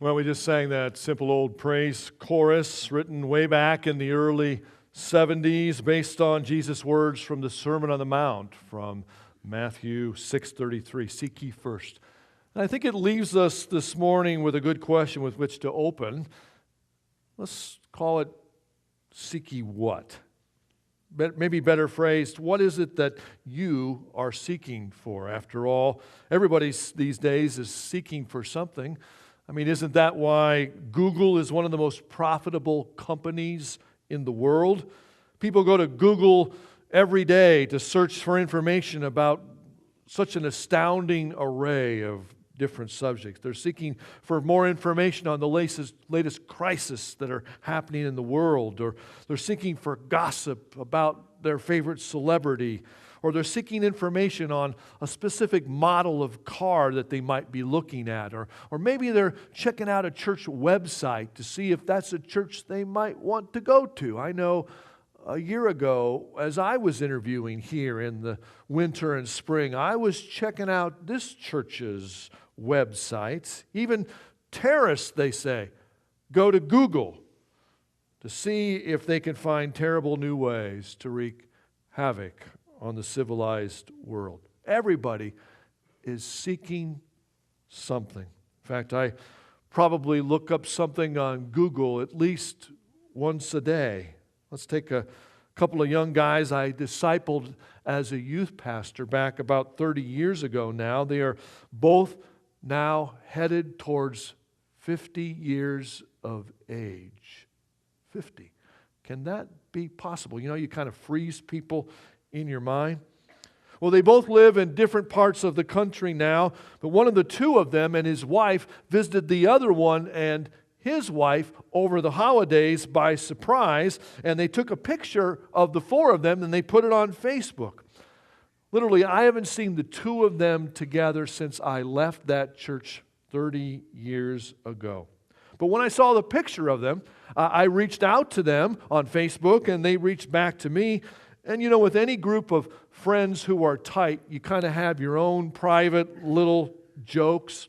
Well, we just sang that simple old praise chorus written way back in the early 70s based on Jesus' words from the Sermon on the Mount from Matthew 6:33, seek ye first. And I think it leaves us this morning with a good question with which to open. Let's call it, seek ye what? Maybe better phrased, what is it that you are seeking for? After all, everybody these days is seeking for something. I mean, isn't that why Google is one of the most profitable companies in the world? People go to Google every day to search for information about such an astounding array of different subjects. They're seeking for more information on the latest crisis that are happening in the world, or they're seeking for gossip about their favorite celebrity, or they're seeking information on a specific model of car that they might be looking at, or maybe they're checking out a church website to see if that's a church they might want to go to. I know a year ago, as I was interviewing here in the winter and spring, I was checking out this church's website. Even terrorists, they say, go to Google to see if they can find terrible new ways to wreak havoc on the civilized world. Everybody is seeking something. In fact, I probably look up something on Google at least once a day. Let's take a couple of young guys I discipled as a youth pastor back about 30 years ago now. They are both now headed towards 50 years of age. 50. Can that be possible? You know, you kind of freeze people in your mind. Well, they both live in different parts of the country now, but one of the two of them and his wife visited the other one and his wife over the holidays by surprise, and they took a picture of the four of them and they put it on Facebook. Literally, I haven't seen the two of them together since I left that church 30 years ago. But when I saw the picture of them, I reached out to them on Facebook and they reached back to me. And you know, with any group of friends who are tight, you kind of have your own private little jokes.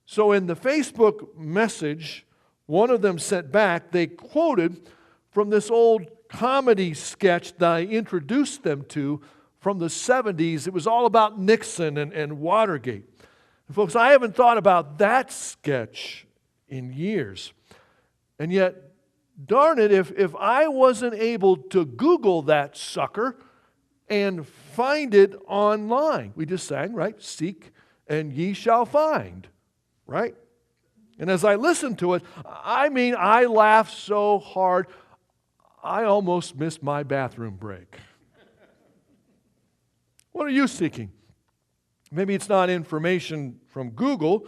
So in the Facebook message, one of them sent back, they quoted from this old comedy sketch that I introduced them to from the 70s. It was all about Nixon and Watergate. And folks, I haven't thought about that sketch in years. And yet, darn it, if I wasn't able to Google that sucker and find it online. We just sang, right? Seek and ye shall find, right? And as I listened to it, I laughed so hard, I almost missed my bathroom break. What are you seeking? Maybe it's not information from Google.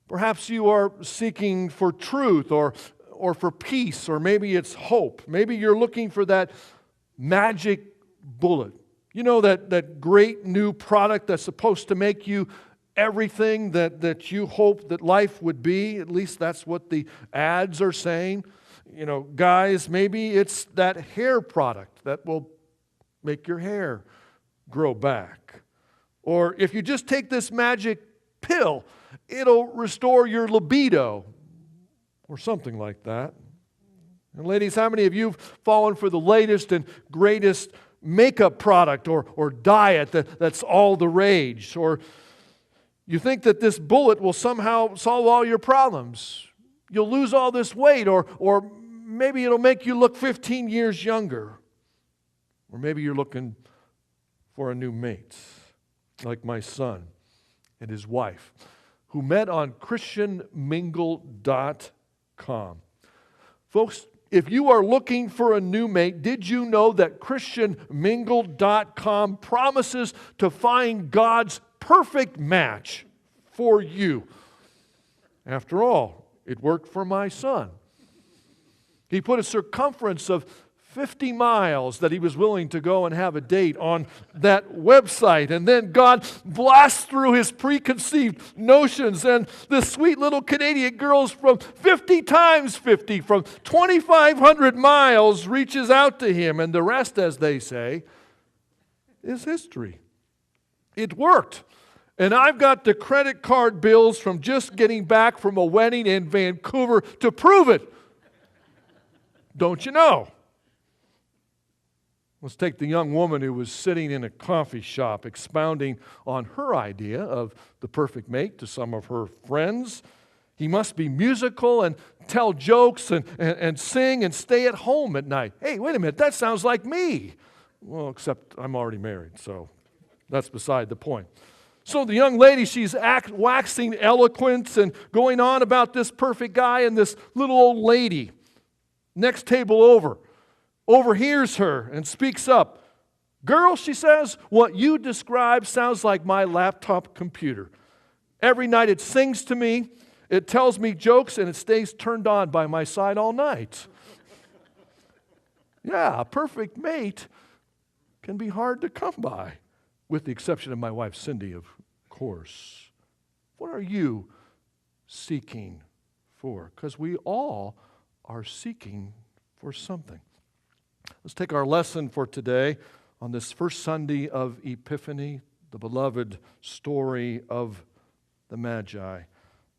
Perhaps you are seeking for truth or for peace, or maybe it's hope. Maybe you're looking for that magic bullet. You know, that great new product that's supposed to make you everything that you hope that life would be. At least that's what the ads are saying. You know, guys, maybe it's that hair product that will make your hair grow back. Or if you just take this magic pill, it'll restore your libido. Or something like that. And ladies, how many of you have fallen for the latest and greatest makeup product or diet that's all the rage? Or you think that this bullet will somehow solve all your problems. You'll lose all this weight, or maybe it'll make you look 15 years younger. Or maybe you're looking for a new mate, like my son and his wife, who met on ChristianMingle.com. Folks, if you are looking for a new mate, did you know that ChristianMingle.com promises to find God's perfect match for you? After all, it worked for my son. He put a circumference of 50 miles that he was willing to go and have a date on that website. And then God blasts through his preconceived notions, and this sweet little Canadian girl from 50 times 50, from 2,500 miles, reaches out to him. And the rest, as they say, is history. It worked. And I've got the credit card bills from just getting back from a wedding in Vancouver to prove it. Don't you know? Let's take the young woman who was sitting in a coffee shop expounding on her idea of the perfect mate to some of her friends. He must be musical and tell jokes and sing and stay at home at night. Hey, wait a minute, that sounds like me. Well, except I'm already married, so that's beside the point. So the young lady, she's waxing eloquent and going on about this perfect guy, and this little old lady, next table over, overhears her and speaks up. Girl, she says, what you describe sounds like my laptop computer. Every night it sings to me, it tells me jokes, and it stays turned on by my side all night. Yeah, a perfect mate can be hard to come by, with the exception of my wife, Cindy, of course. What are you seeking for? Because we all are seeking for something. Let's take our lesson for today on this first Sunday of Epiphany, the beloved story of the Magi.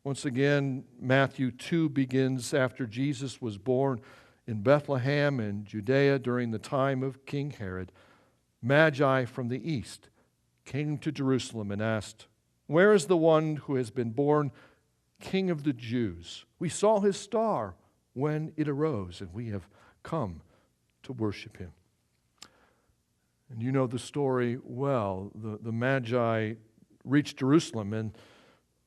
Once again, Matthew 2 begins after Jesus was born in Bethlehem in Judea during the time of King Herod. Magi from the east came to Jerusalem and asked, "Where is the one who has been born King of the Jews? We saw his star when it arose, and we have come to worship him." And you know the story well. The Magi reached Jerusalem, and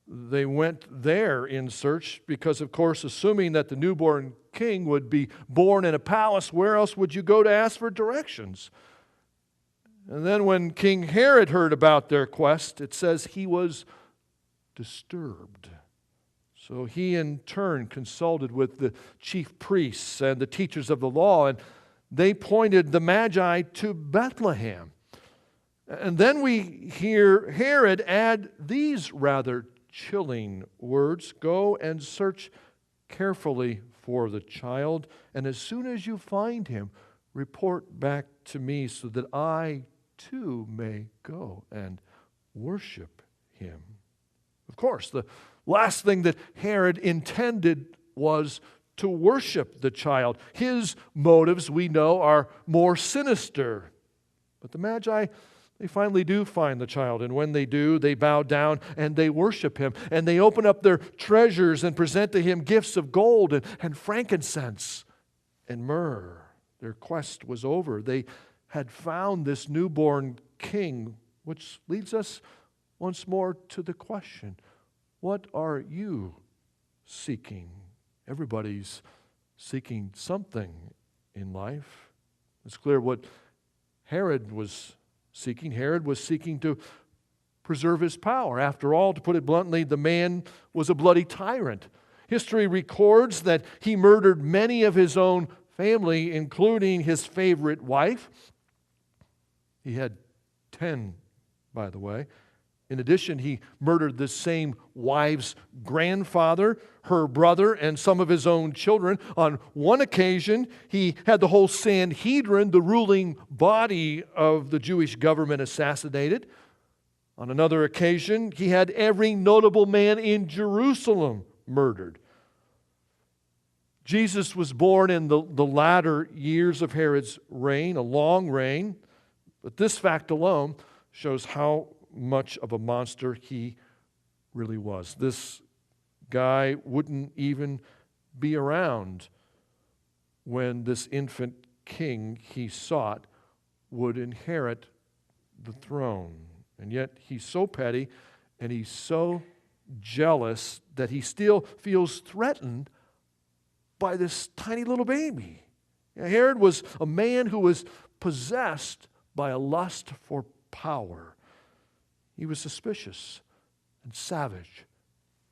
they went there in search because, of course, assuming that the newborn king would be born in a palace, where else would you go to ask for directions? And then when King Herod heard about their quest, it says he was disturbed. So he in turn consulted with the chief priests and the teachers of the law, and they pointed the Magi to Bethlehem. And then we hear Herod add these rather chilling words, "Go and search carefully for the child, and as soon as you find him, report back to me so that I too may go and worship him." Of course, the last thing that Herod intended was to worship the child. His motives, we know, are more sinister. But the Magi, they finally do find the child, and when they do, they bow down and they worship him, and they open up their treasures and present to him gifts of gold and frankincense and myrrh. Their quest was over. They had found this newborn king, which leads us once more to the question, what are you seeking? Everybody's seeking something in life. It's clear what Herod was seeking. Herod was seeking to preserve his power. After all, to put it bluntly, the man was a bloody tyrant. History records that he murdered many of his own family, including his favorite wife. He had 10, by the way. In addition, he murdered this same wife's grandfather, her brother, and some of his own children. On one occasion, he had the whole Sanhedrin, the ruling body of the Jewish government, assassinated. On another occasion, he had every notable man in Jerusalem murdered. Jesus was born in the latter years of Herod's reign, a long reign. But this fact alone shows how much of a monster he really was. This guy wouldn't even be around when this infant king he sought would inherit the throne. And yet he's so petty and he's so jealous that he still feels threatened by this tiny little baby. Herod was a man who was possessed by a lust for power. He was suspicious and savage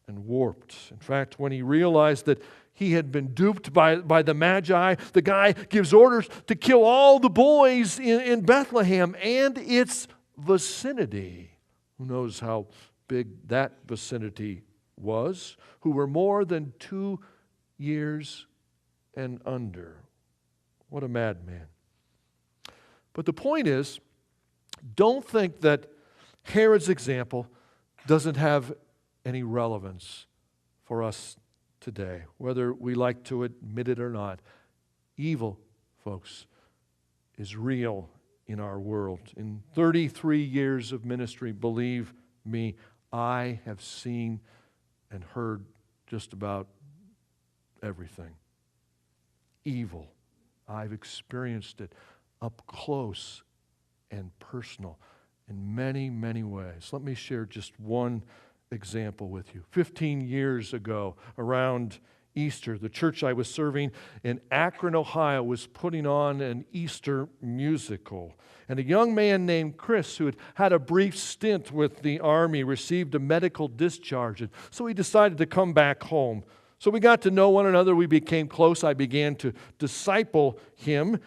and warped. In fact, when he realized that he had been duped by the Magi, the guy gives orders to kill all the boys in Bethlehem and its vicinity. Who knows how big that vicinity was, who were more than 2 years and under. What a madman. But the point is, don't think that Herod's example doesn't have any relevance for us today, whether we like to admit it or not. Evil, folks, is real in our world. In 33 years of ministry, believe me, I have seen and heard just about everything. Evil. I've experienced it up close and personal in many, many ways. Let me share just one example with you. 15 years ago, around Easter, the church I was serving in Akron, Ohio, was putting on an Easter musical. And a young man named Chris, who had had a brief stint with the Army, received a medical discharge. And so he decided to come back home. So we got to know one another. We became close. I began to disciple him,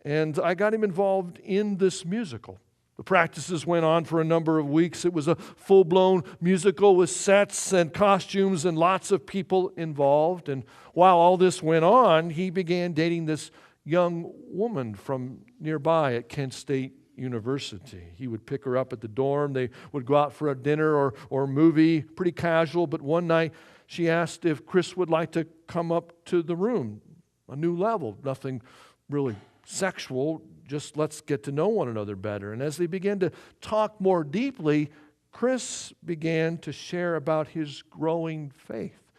and I got him involved in this musical. The practices went on for a number of weeks. It was a full-blown musical with sets and costumes and lots of people involved. And while all this went on, he began dating this young woman from nearby at Kent State University. He would pick her up at the dorm. They would go out for a dinner or movie, pretty casual. But one night, she asked if Chris would like to come up to the room, a new level, nothing really sexual, just let's get to know one another better. And as they began to talk more deeply, Chris began to share about his growing faith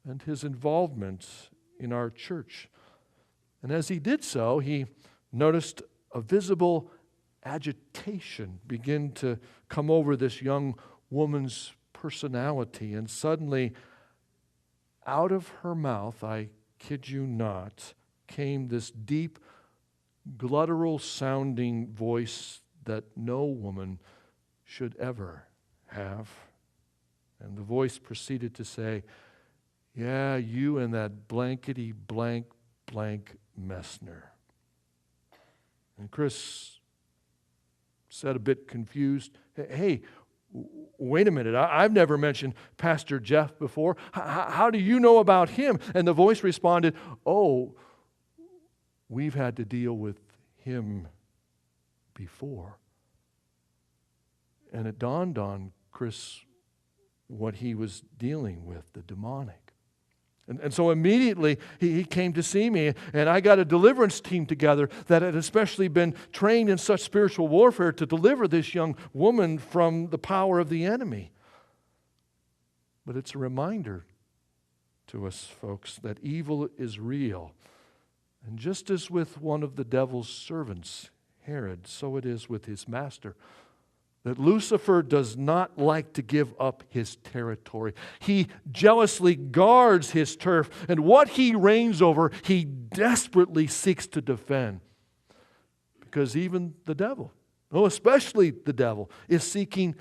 and his involvement in our church. And as he did so, he noticed a visible agitation begin to come over this young woman's personality. And suddenly, out of her mouth, I kid you not, came this deep, guttural-sounding voice that no woman should ever have. And the voice proceeded to say, "Yeah, you and that blankety blank blank Messner." And Chris said, a bit confused, "Hey, wait a minute, I've never mentioned Pastor Jeff before. How do you know about him?" And the voice responded, "Oh, we've had to deal with him before." And it dawned on Chris what he was dealing with, the demonic. And so immediately he came to see me, and I got a deliverance team together that had especially been trained in such spiritual warfare to deliver this young woman from the power of the enemy. But it's a reminder to us, folks, that evil is real. And just as with one of the devil's servants, Herod, so it is with his master, that Lucifer does not like to give up his territory. He jealously guards his turf, and what he reigns over, he desperately seeks to defend. Because even the devil, especially the devil, is seeking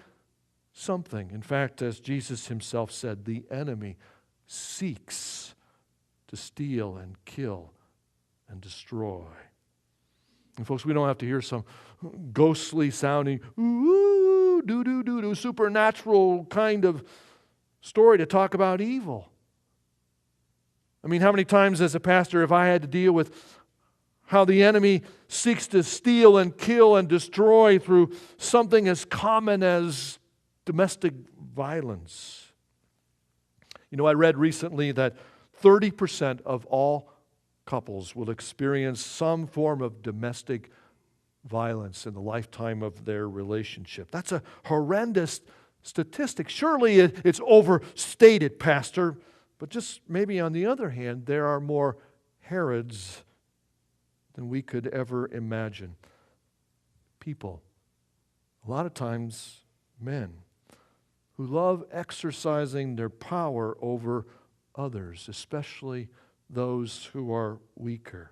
something. In fact, as Jesus himself said, the enemy seeks to steal and kill and destroy. And folks, we don't have to hear some ghostly sounding, ooh, doo-doo-doo-doo, supernatural kind of story to talk about evil. I mean, how many times as a pastor have I had to deal with how the enemy seeks to steal and kill and destroy through something as common as domestic violence? You know, I read recently that 30% of all couples will experience some form of domestic violence in the lifetime of their relationship. That's a horrendous statistic. Surely it's overstated, Pastor, but just maybe on the other hand, there are more Herods than we could ever imagine. People, a lot of times men, who love exercising their power over others, especially those who are weaker.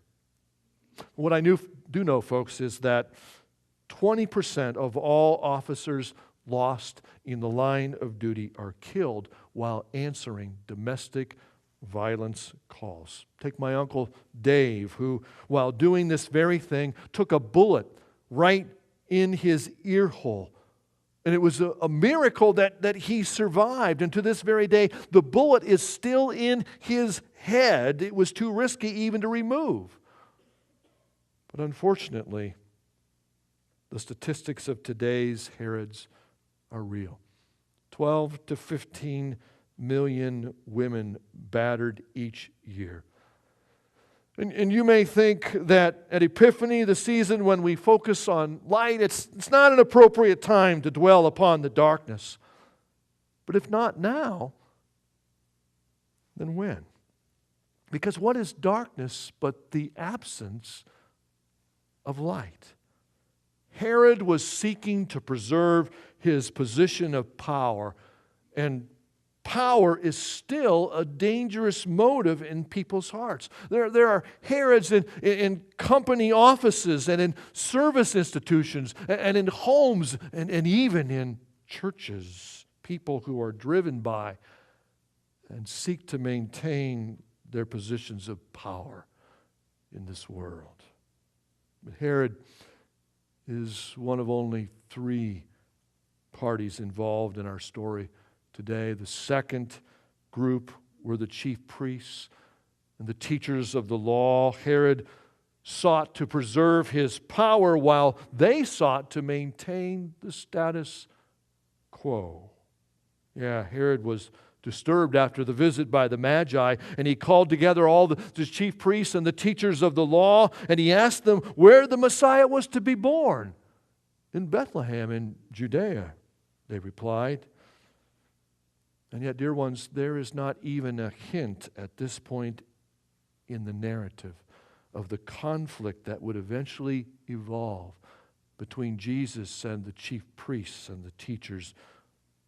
What I do know, folks, is that 20% of all officers lost in the line of duty are killed while answering domestic violence calls. Take my Uncle Dave, who, while doing this very thing, took a bullet right in his ear hole. And it was a miracle that he survived. And to this very day, the bullet is still in his head. It was too risky even to remove. But unfortunately, the statistics of today's Herods are real. 12 to 15 million women battered each year. And you may think that at Epiphany, the season when we focus on light, it's not an appropriate time to dwell upon the darkness. But if not now, then when? Because what is darkness but the absence of light? Herod was seeking to preserve his position of power, and power is still a dangerous motive in people's hearts. There are Herods in company offices and in service institutions and in homes and even in churches. People who are driven by and seek to maintain their positions of power in this world. But Herod is one of only 3 parties involved in our story today. The second group were the chief priests and the teachers of the law. Herod sought to preserve his power while they sought to maintain the status quo. Yeah, Herod was disturbed after the visit by the Magi, and he called together all the chief priests and the teachers of the law, and he asked them where the Messiah was to be born. In Bethlehem in Judea, they replied. And yet, dear ones, there is not even a hint at this point in the narrative of the conflict that would eventually evolve between Jesus and the chief priests and the teachers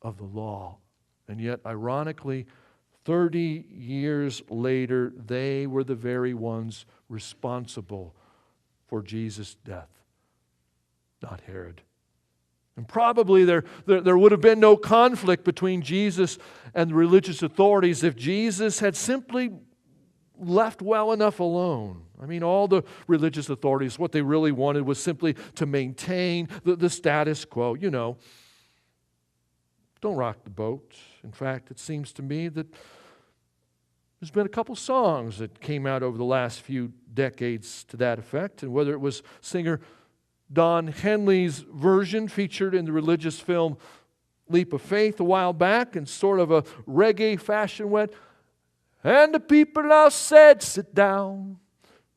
of the law. And yet, ironically, 30 years later, they were the very ones responsible for Jesus' death, not Herod. And probably there would have been no conflict between Jesus and the religious authorities if Jesus had simply left well enough alone. I mean, all the religious authorities, what they really wanted was simply to maintain the status quo. You know, don't rock the boat. In fact, it seems to me that there's been a couple songs that came out over the last few decades to that effect, and whether it was singer Don Henley's version featured in the religious film Leap of Faith a while back in sort of a reggae fashion went, and the people all said, sit down,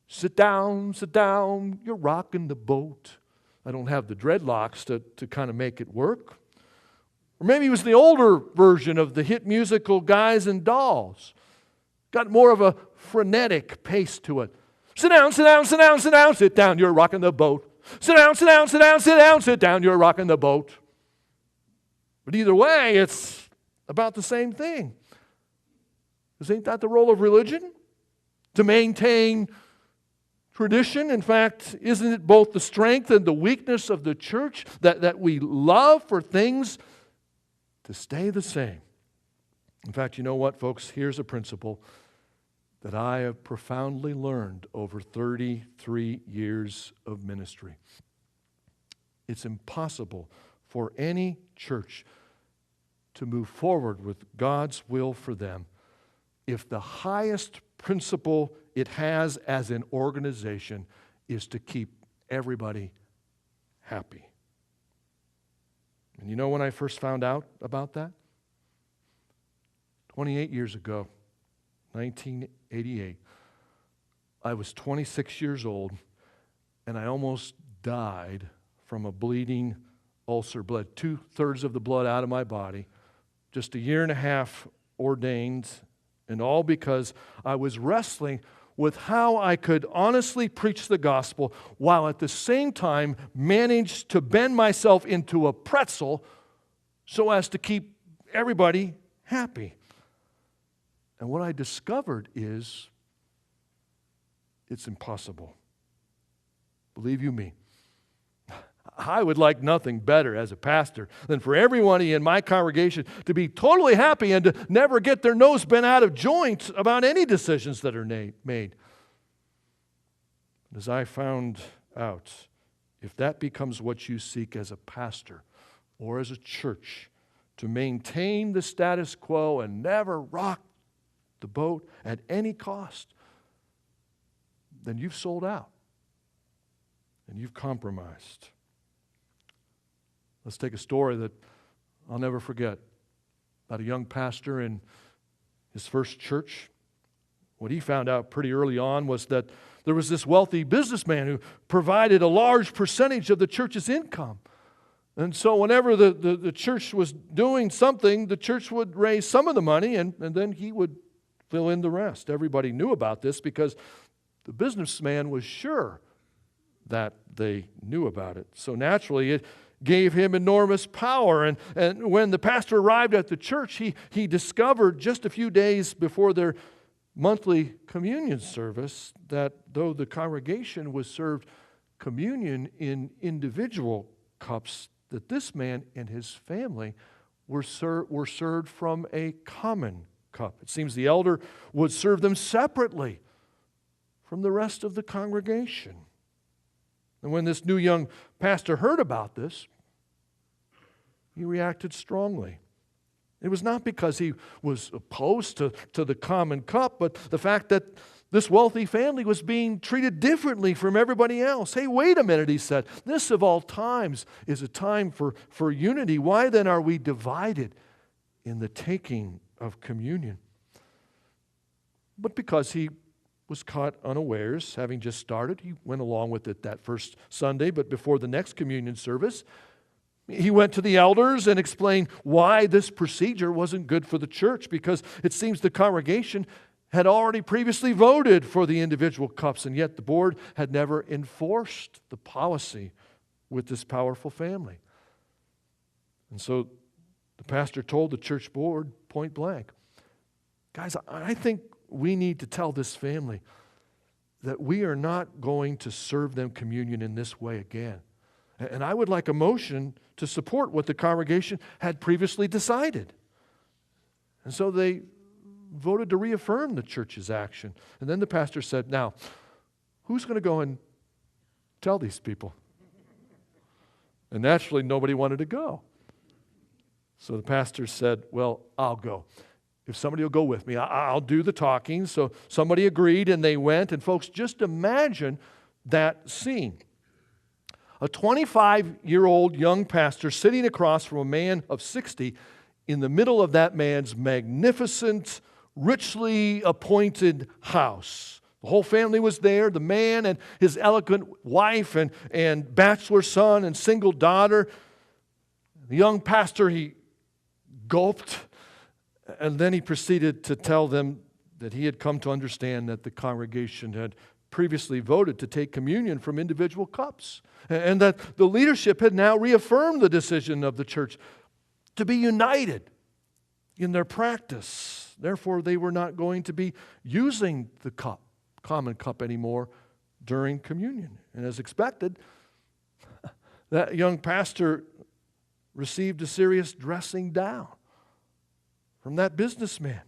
sit down, sit down, you're rocking the boat. I don't have the dreadlocks to kind of make it work. Or maybe it was the older version of the hit musical Guys and Dolls. Got more of a frenetic pace to it. Sit down, sit down, sit down, sit down, sit down, you're rocking the boat. Sit down, sit down, sit down, sit down, sit down, you're rocking the boat. But either way, it's about the same thing. Because ain't that the role of religion? To maintain tradition. In fact, isn't it both the strength and the weakness of the church that we love for things to stay the same? In fact, you know what, folks? Here's a principle that I have profoundly learned over 33 years of ministry. It's impossible for any church to move forward with God's will for them if the highest principle it has as an organization is to keep everybody happy. And you know when I first found out about that? 28 years ago. 1988. I was 26 years old, and I almost died from a bleeding ulcer. Bled 2/3 of the blood out of my body. Just a year and a half ordained, and all because I was wrestling with how I could honestly preach the gospel while at the same time manage to bend myself into a pretzel so as to keep everybody happy. And what I discovered is it's impossible. Believe you me, I would like nothing better as a pastor than for everyone in my congregation to be totally happy and to never get their nose bent out of joint about any decisions that are made. As I found out, if that becomes what you seek as a pastor or as a church, to maintain the status quo and never rock the boat at any cost, then you've sold out and you've compromised. Let's take a story that I'll never forget. about a young pastor in his first church. What he found out pretty early on was that there was this wealthy businessman who provided a large percentage of the church's income. And so whenever the church was doing something, the church would raise some of the money and then he would fill in the rest. Everybody knew about this because the businessman was sure that they knew about it. So naturally, it gave him enormous power. And when the pastor arrived at the church, he discovered just a few days before their monthly communion service that though the congregation was served communion in individual cups, that this man and his family were served from a common cup. It seems the elder would serve them separately from the rest of the congregation. And when this new young pastor heard about this, he reacted strongly. It was not because he was opposed to the common cup, but the fact that this wealthy family was being treated differently from everybody else. Hey, wait a minute, he said. This of all times is a time for unity. Why then are we divided in the taking of communion? But because he was caught unawares, having just started, he went along with it that first Sunday, but before the next communion service, he went to the elders and explained why this procedure wasn't good for the church, because it seems the congregation had already previously voted for the individual cups, and yet the board had never enforced the policy with this powerful family. And so the pastor told the church board point blank, guys, I think we need to tell this family that we are not going to serve them communion in this way again. And I would like a motion to support what the congregation had previously decided. And so they voted to reaffirm the church's action. And then the pastor said, now, who's going to go and tell these people? And naturally, nobody wanted to go. So the pastor said, well, I'll go. If somebody will go with me, I'll do the talking. So somebody agreed and they went. And folks, just imagine that scene. A 25-year-old young pastor sitting across from a man of 60 in the middle of that man's magnificent, richly appointed house. The whole family was there, the man and his eloquent wife and bachelor son and single daughter. The young pastor, he gulped, and then he proceeded to tell them that he had come to understand that the congregation had previously voted to take communion from individual cups, and that the leadership had now reaffirmed the decision of the church to be united in their practice. Therefore, they were not going to be using the cup, common cup anymore during communion. And as expected, that young pastor received a serious dressing down from that businessman.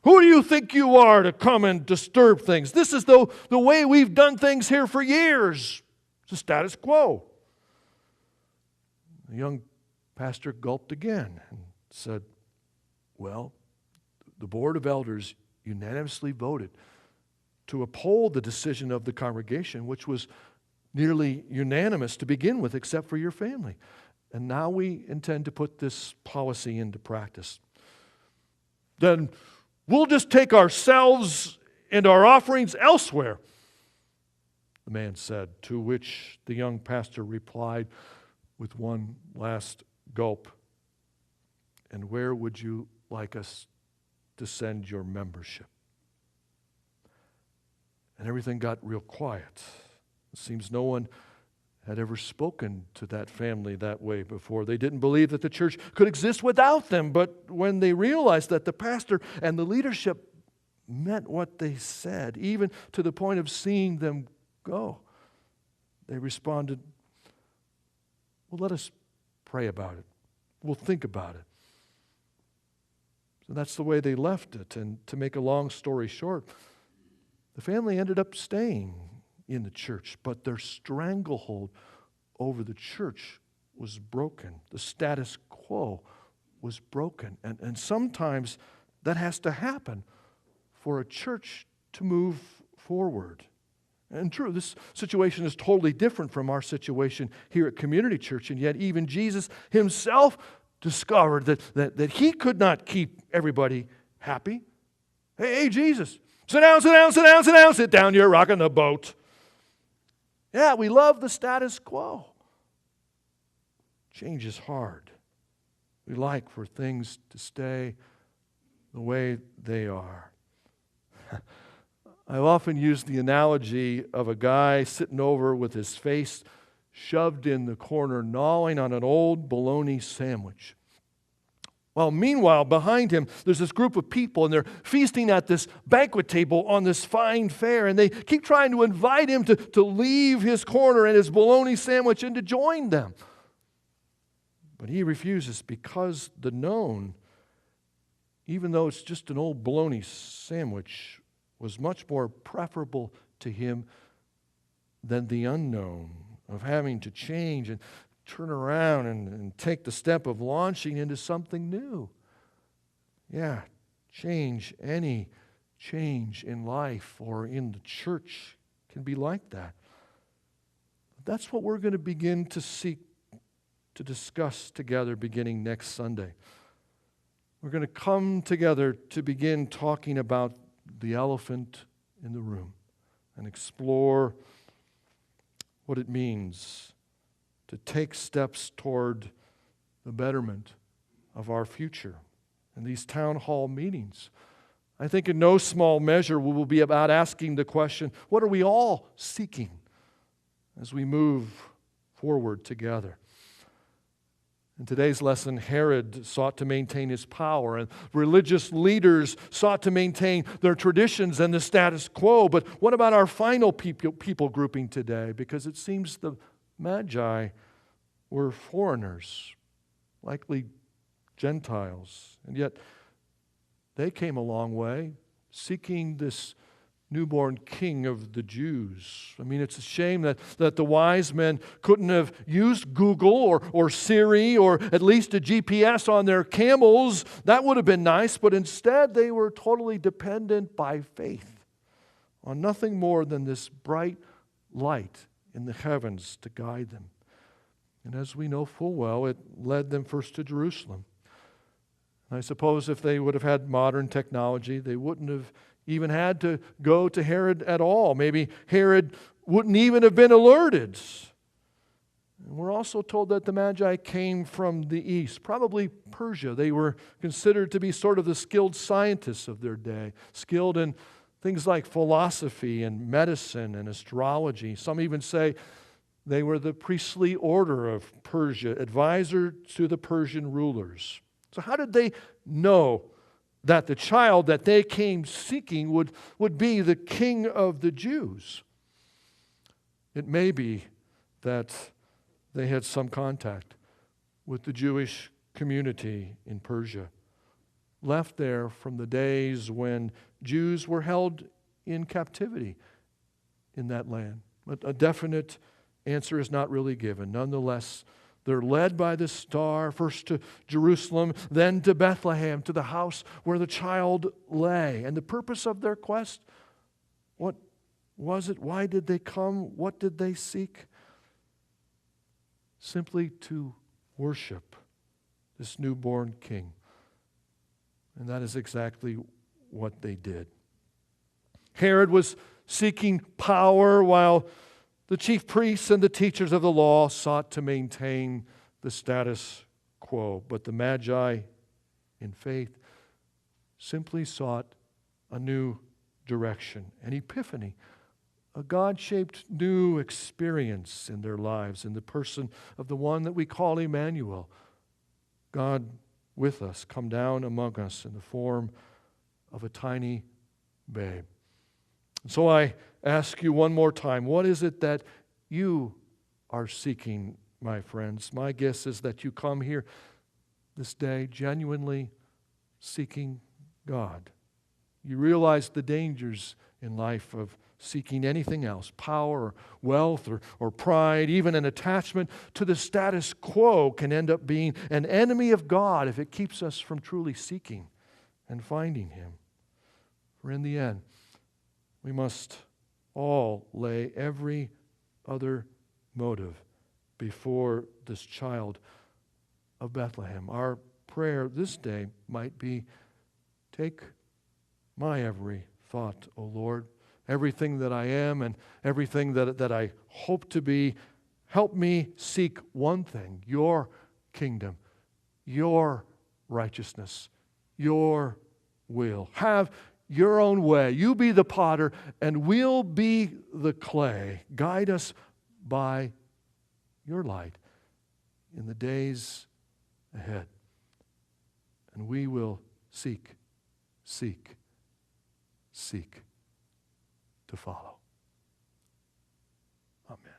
Who do you think you are to come and disturb things? This is the way we've done things here for years. It's the status quo. The young pastor gulped again and said, well, the board of elders unanimously voted to uphold the decision of the congregation, which was nearly unanimous to begin with, except for your family. And now we intend to put this policy into practice. Then we'll just take ourselves and our offerings elsewhere, the man said, to which the young pastor replied with one last gulp, and where would you like us to send your membership? And everything got real quiet. It seems no one had ever spoken to that family that way before. They didn't believe that the church could exist without them, but when they realized that the pastor and the leadership meant what they said, even to the point of seeing them go, they responded, well, let us pray about it. We'll think about it. So that's the way they left it. And to make a long story short, the family ended up staying in the church, but their stranglehold over the church was broken. The status quo was broken. And sometimes that has to happen for a church to move forward. And true, this situation is totally different from our situation here at Community Church, and yet even Jesus himself discovered that he could not keep everybody happy. Hey, Jesus, sit down, sit down, sit down, sit down, sit down, you're rocking the boat. Yeah, we love the status quo. Change is hard. We like for things to stay the way they are. I've often used the analogy of a guy sitting over with his face shoved in the corner, gnawing on an old bologna sandwich. Well, meanwhile, behind him, there's this group of people, and they're feasting at this banquet table on this fine fare, and they keep trying to invite him to leave his corner and his bologna sandwich and to join them. But he refuses because the known, even though it's just an old bologna sandwich, was much more preferable to him than the unknown of having to change and turn around and take the step of launching into something new. Yeah, any change in life or in the church can be like that. That's what we're going to begin to seek to discuss together beginning next Sunday. We're going to come together to begin talking about the elephant in the room and explore what it means to take steps toward the betterment of our future. In these town hall meetings, I think in no small measure we will be about asking the question, what are we all seeking as we move forward together? In today's lesson, Herod sought to maintain his power, and religious leaders sought to maintain their traditions and the status quo. But what about our final people grouping today? Because it seems the Magi were foreigners, likely Gentiles, and yet they came a long way, seeking this newborn king of the Jews. I mean, it's a shame that the wise men couldn't have used Google or Siri or at least a GPS on their camels. That would have been nice, but instead they were totally dependent by faith on nothing more than this bright light in the heavens to guide them. And as we know full well, it led them first to Jerusalem. I suppose if they would have had modern technology, they wouldn't have even had to go to Herod at all. Maybe Herod wouldn't even have been alerted. And we're also told that the Magi came from the east, probably Persia. They were considered to be sort of the skilled scientists of their day, skilled in things like philosophy and medicine and astrology. Some even say they were the priestly order of Persia, advisor to the Persian rulers. So how did they know that the child that they came seeking would be the king of the Jews? It may be that they had some contact with the Jewish community in Persia, left there from the days when Jews were held in captivity in that land. But a definite answer is not really given. Nonetheless, they're led by the star, first to Jerusalem, then to Bethlehem, to the house where the child lay. And the purpose of their quest, what was it? Why did they come? What did they seek? Simply to worship this newborn king. And that is exactly what they did. Herod was seeking power while the chief priests and the teachers of the law sought to maintain the status quo. But the Magi, in faith, simply sought a new direction, an epiphany, a God-shaped new experience in their lives in the person of the one that we call Emmanuel, God with us, come down among us in the form of a tiny babe. So I ask you one more time, what is it that you are seeking, my friends? My guess is that you come here this day genuinely seeking God. You realize the dangers in life of seeking anything else, power, or wealth, or pride, even an attachment to the status quo can end up being an enemy of God if it keeps us from truly seeking and finding Him. For in the end, we must all lay every other motive before this child of Bethlehem. Our prayer this day might be, take my every thought, O Lord, everything that I am and everything that I hope to be. Help me seek one thing, your kingdom, your righteousness, your will. Have your own way. You be the potter, and we'll be the clay. Guide us by your light in the days ahead. And we will seek to follow. Amen.